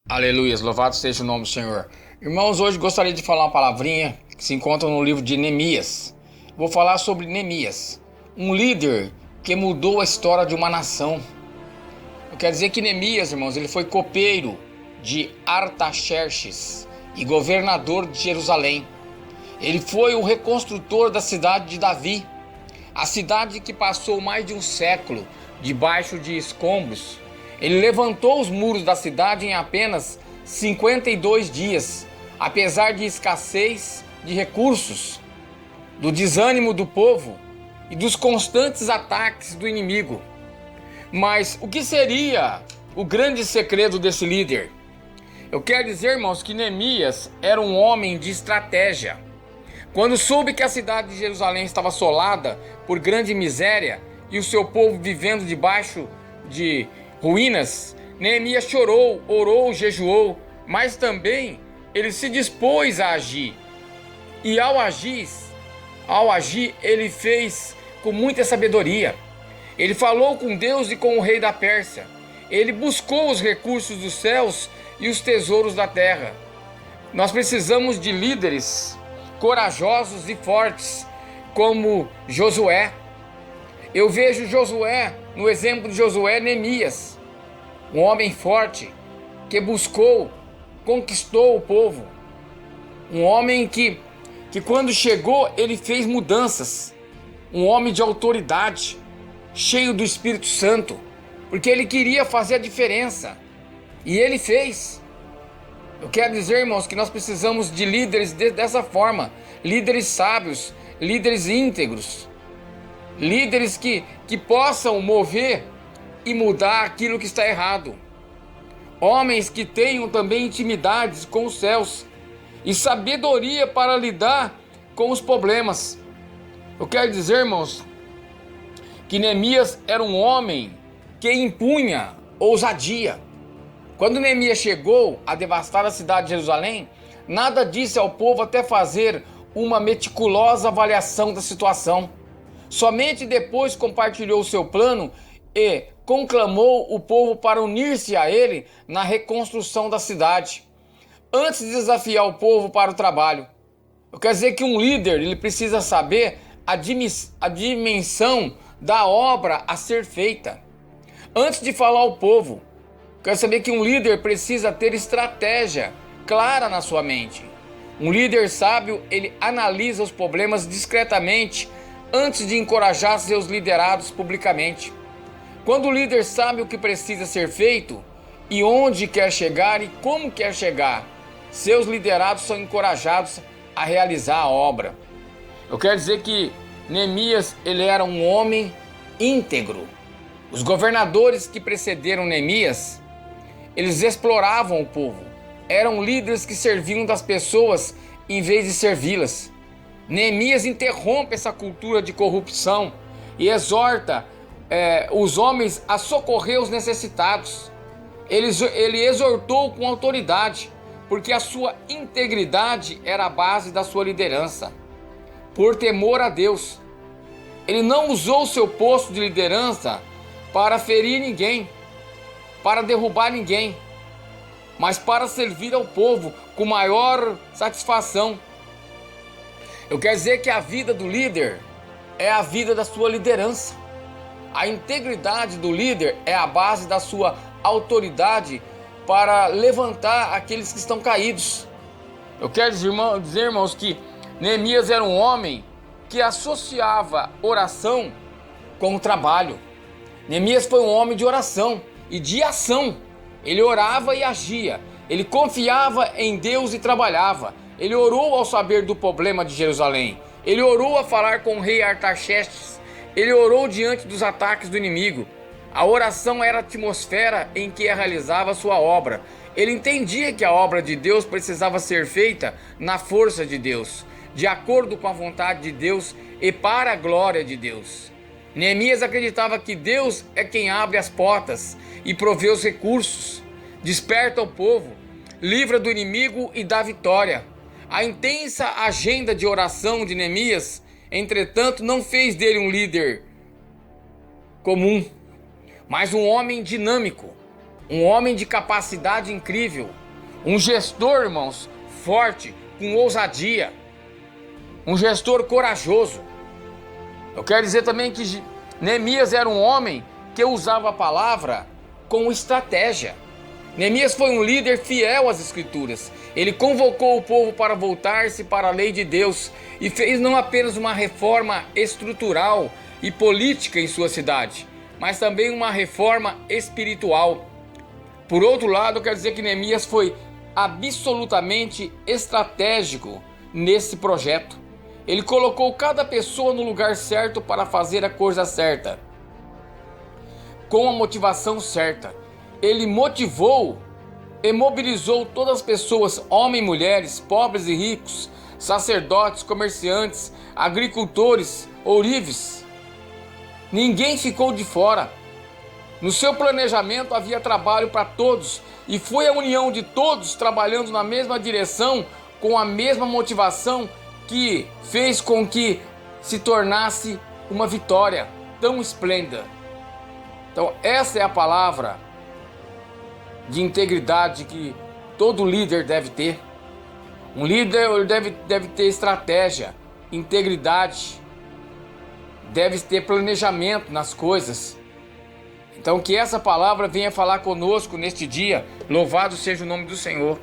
Aleluia, louvado seja o nome do Senhor. Irmãos, hoje gostaria de falar uma palavrinha que se encontra no livro de Neemias. Vou falar sobre Neemias, um líder que mudou a história de uma nação. Eu quero dizer que Neemias, irmãos, ele foi copeiro de Artaxerxes e governador de Jerusalém. Ele foi o reconstrutor da cidade de Davi, a cidade que passou mais de um século debaixo de escombros. Ele levantou os muros da cidade em apenas 52 dias, apesar de escassez de recursos, do desânimo do povo e dos constantes ataques do inimigo. Mas o que seria o grande segredo desse líder? Eu quero dizer, irmãos, que Neemias era um homem de estratégia. Quando soube que a cidade de Jerusalém estava assolada por grande miséria e o seu povo vivendo debaixo de ruínas, Neemias chorou, orou, jejuou, mas também ele se dispôs a agir. E ao agir, ele fez com muita sabedoria. Ele falou com Deus e com o rei da Pérsia. Ele buscou os recursos dos céus e os tesouros da terra. Nós precisamos de líderes corajosos e fortes, como Josué. Eu vejo Josué, no exemplo de Josué, Neemias, um homem forte que buscou, conquistou o povo, um homem que quando chegou ele fez mudanças, um homem de autoridade, cheio do Espírito Santo, porque ele queria fazer a diferença e ele fez. Eu quero dizer, irmãos, que nós precisamos de líderes dessa forma, líderes sábios, líderes íntegros, líderes que possam mover e mudar aquilo que está errado. Homens que tenham também intimidades com os céus e sabedoria para lidar com os problemas. Eu quero dizer, irmãos, que Neemias era um homem que impunha ousadia. Quando Neemias chegou a devastar a cidade de Jerusalém, nada disse ao povo até fazer uma meticulosa avaliação da situação. Somente depois compartilhou o seu plano e conclamou o povo para unir-se a ele na reconstrução da cidade, antes de desafiar o povo para o trabalho. Eu quero dizer que um líder ele precisa saber a dimensão da obra a ser feita. Antes de falar ao povo, quero saber que um líder precisa ter estratégia clara na sua mente. Um líder sábio, ele analisa os problemas discretamente antes de encorajar seus liderados publicamente. Quando o líder sabe o que precisa ser feito e onde quer chegar e como quer chegar, seus liderados são encorajados a realizar a obra. Eu quero dizer que Neemias, ele era um homem íntegro. Os governadores que precederam Neemias, eles exploravam o povo. Eram líderes que serviam das pessoas em vez de servi-las. Neemias interrompe essa cultura de corrupção e exorta os homens a socorrer os necessitados. Ele exortou com autoridade, porque a sua integridade era a base da sua liderança. Por temor a Deus, ele não usou o seu posto de liderança para ferir ninguém, para derrubar ninguém, mas para servir ao povo com maior satisfação. Eu quero dizer que a vida do líder é a vida da sua liderança. A integridade do líder é a base da sua autoridade para levantar aqueles que estão caídos. Eu quero dizer, irmãos, que Neemias era um homem que associava oração com o trabalho. Neemias foi um homem de oração e de ação. Ele orava e agia. Ele confiava em Deus e trabalhava. Ele orou ao saber do problema de Jerusalém. Ele orou a falar com o rei Artaxerxes. Ele orou diante dos ataques do inimigo. A oração era a atmosfera em que realizava a sua obra. Ele entendia que a obra de Deus precisava ser feita na força de Deus, de acordo com a vontade de Deus e para a glória de Deus. Neemias acreditava que Deus é quem abre as portas e provê os recursos, desperta o povo, livra do inimigo e dá vitória. A intensa agenda de oração de Neemias, entretanto, não fez dele um líder comum, mas um homem dinâmico, um homem de capacidade incrível, um gestor, irmãos, forte, com ousadia, um gestor corajoso. Eu quero dizer também que Neemias era um homem que usava a palavra com estratégia. Neemias foi um líder fiel às Escrituras. Ele convocou o povo para voltar-se para a lei de Deus e fez não apenas uma reforma estrutural e política em sua cidade, mas também uma reforma espiritual. Por outro lado, eu quero dizer que Neemias foi absolutamente estratégico nesse projeto. Ele colocou cada pessoa no lugar certo para fazer a coisa certa, com a motivação certa. Ele motivou e mobilizou todas as pessoas, homens e mulheres, pobres e ricos, sacerdotes, comerciantes, agricultores, ourives. Ninguém ficou de fora. No seu planejamento havia trabalho para todos e foi a união de todos trabalhando na mesma direção, com a mesma motivação, que fez com que se tornasse uma vitória tão esplêndida. Então essa é a palavra de integridade que todo líder deve ter. Um líder deve ter estratégia, integridade, deve ter planejamento nas coisas. Então que essa palavra venha falar conosco neste dia. Louvado seja o nome do Senhor.